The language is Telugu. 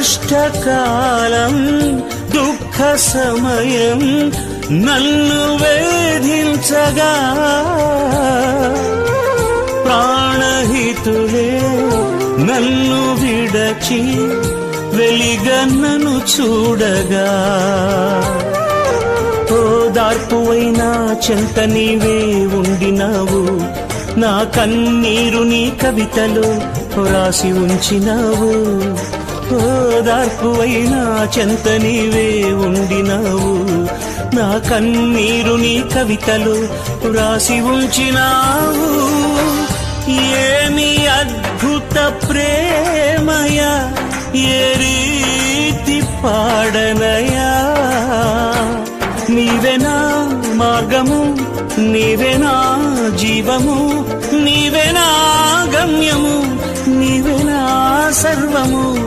కష్టకాలం దుఃఖ సమయం నన్ను వేధించగా ప్రాణహితులే నన్ను విడచి వెలిగన్నను చూడగా ఓదార్పువైనా చెంత నీవే ఉండినావు నా కన్నీరు నీ కవితలో రాసి ఉంచినావు ఓదార్పువైనా చెంత నీవే ఉండినావు నా కన్నీరు నీ కవితలో రాసి ఉంచినావు ఏమి అద్భుత ప్రేమయ ఏ రీతి పాడనయా నీవేనా మార్గము నీవేనా జీవము నీవేనా గమ్యము నీవేనా సర్వము